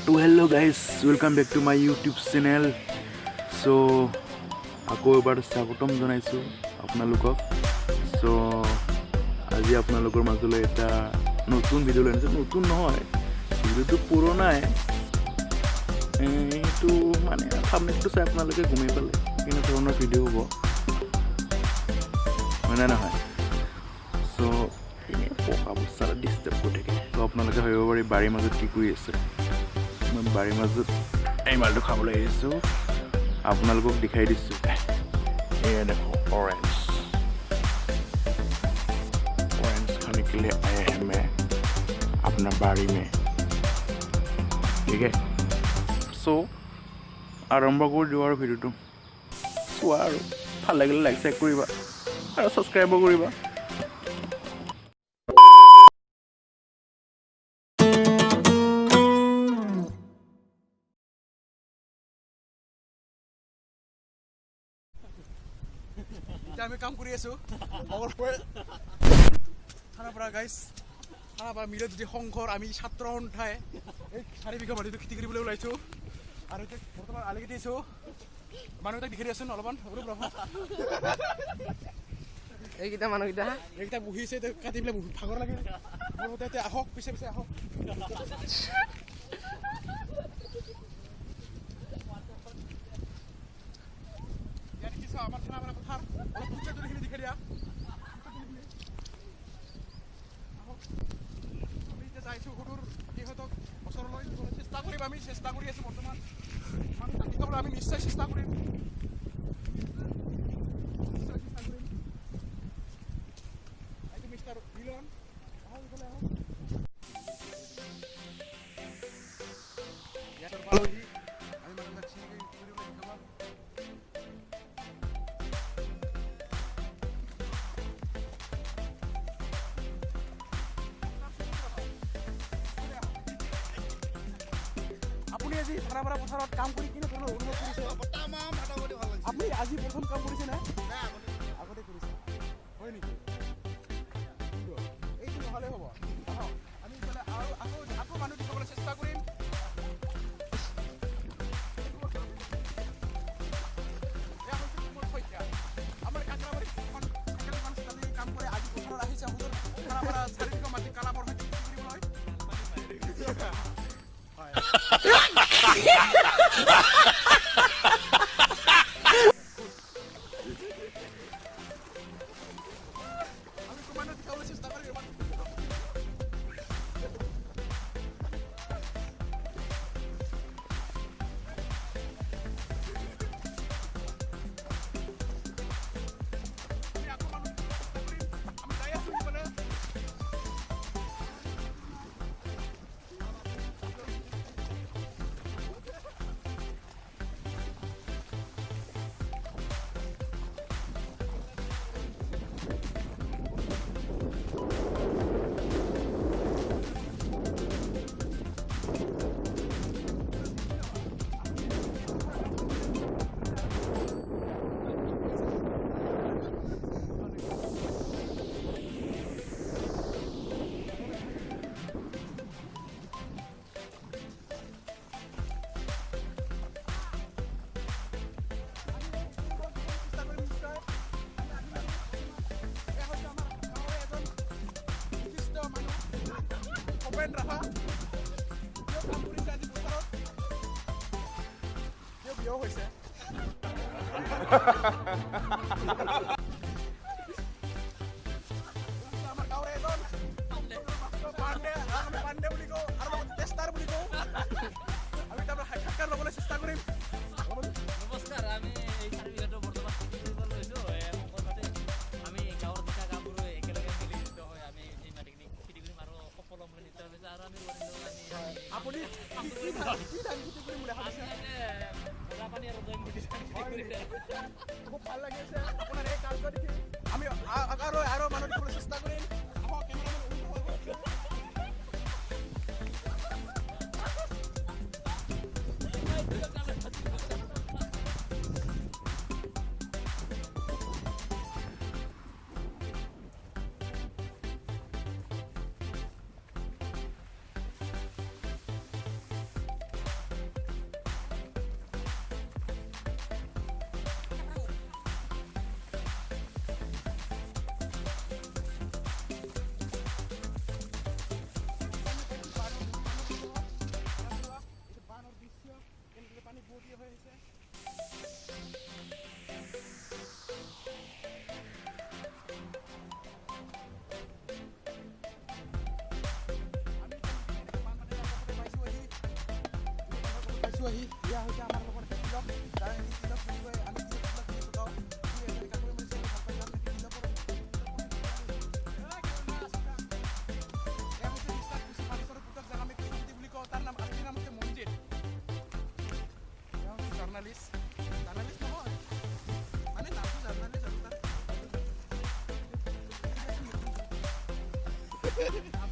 So hello guys, welcome back to my YouTube channel. So আকৌ এবাৰ স্বাগতম জনাইছো আপোনালোকক. So আজি আপোনালোকৰ মাজলৈ এটা নতুন ভিডিও লৈ আনিছো. নতুন নহয়, ভিডিওটো পুৰণাই, এইটো মানে থাম্বনেইলটো চাই আপোনালোকে গমেই পালে কেনে ধৰণৰ ভিডিও হ'ব, হয় না নহয়? So এনে পকা বস্তা ডিষ্টাৰ্ব কৰি থাকে, তো আপোনালোকে ভাবিব পাৰি বাৰীৰ মাজত কি কৰি আছে. মই বাৰীৰ মাজত এই মালটো খাবলৈ আহিছোঁ, আপোনালোকক দেখাই দিছোঁ. ये देखो ऑरेंज खाने के लिए आए हैं मैं अपना बाड़ी में, ठीक है. सो आरम्भ कर दिওঁ আৰু ভিডিওটো চোৱা, আৰু ভাল লাগিলে লাইক চাইক কৰিবা আৰু ছাবস্ক্ৰাইবো কৰিবা. আমি কাম কৰি আছোঁ খানাপাৰা গাইজ, খানাপাৰা মিলত যদি সংঘৰ আমি ছাত্ৰ সন্থাই এই 4 বিঘা মাটিটো খেতি কৰিবলৈ ওলাইছোঁ. আৰু এতিয়া বৰ্তমান আলি কাটি আছোঁ. মানুহকেইটাক দেখি দিয়াচোন অলপমান, এইকেইটা এইকেইটা বহি আছে, কাটি পেলাই ভাগৰ লাগে. এতিয়া আহক, পিছে পিছে আহক. আমাৰ খানাপাৰা পথাৰ অলপ তুলিখিনি দেখি দিয়া. আমি এতিয়া যাইছোঁ সৰুৰ সিহঁতক ওচৰলৈ চেষ্টা কৰিম. আমি চেষ্টা কৰি আছোঁ বৰ্তমান মানুহক শিকাবলৈ, আমি নিশ্চয় চেষ্টা কৰিম. এইটো মিষ্টাৰ মিলন, আহক ইফালে আহক. পালোহি, আমি মানুহবিলাক চিনি কৰিবলৈ শিকাব. আপুনি আজি খানাপাৰা পথাৰত কাম কৰি কিনে ধৰণৰ অনুভৱ কৰিছে? আপুনি আজি প্ৰথম কাম কৰিছে নে? আগতে কৰিছে, হয় নেকি? এইটো নহ'লে হ'ব, আমি ইফালে আৰু আকৌ মানুহ দেখাবলৈ চেষ্টা কৰিম. আমাৰ কাকৰাবাৰীত কাম কৰে, আজি পথাৰত আহিছে খানাপাৰা 4 বিঘা মাটি কালাবৰ সৈতে কৰিবলৈ. আমি কমান্ডাৰ দেখাবলৈ চেষ্টা কৰি. ৰাখা কাম কৰিছে আজি পথাৰত, বিয়া হৈছে. আমাৰ গাঁৱৰ এজন পাণ্ডে বুলি কওঁ আৰু টেষ্টাৰ বুলি কওঁ. আমি তাৰপৰা সাক্ষাৎকাৰ ল'বলৈ চেষ্টা কৰিম. নমস্কাৰ, আমি এই 4 বিঘাটো বৰ্তমান খেতি কৰিব লৈছোঁ. আমি গাঁৱৰ দুটা গাঁওবোৰো একেলগে মিলিত হৈ আমি এই মাটিখিনি খেতি কৰিম আৰু সফল হ'ম বুলি নিশ্চয় ভাবিছোঁ. আৰু আমি আপুনি পানী আৰু জৈন খুব ভাল লাগি আছে আপোনাৰ এই কাৰ্য দেখি. আমি আৰু মানুহ দেখিবলৈ চেষ্টা কৰিম. আহিছোঁ আহি এয়া হৈছে আমাৰ লগত এটা তিলক তাৰ এই তিলক বিষয়ে আমি কি তিলক বুলি কওঁ সি এজনী কাপোৰ মাৰিছে ভাল পাই যাম নেকি তিলকৰ এয়া হৈছে নিষ্ঠাত গুচি মালিকৰ পুতক যাক আমি কৃষ্ণজ্যোতি বুলি কওঁ তাৰ নাম আলহীৰ নাম হৈছে মঞ্জিত এয়া হৈছে জাৰ্ণালিষ্ট নহয় মানে নামটো জাৰ্ণালিষ্ট আৰু তাৰ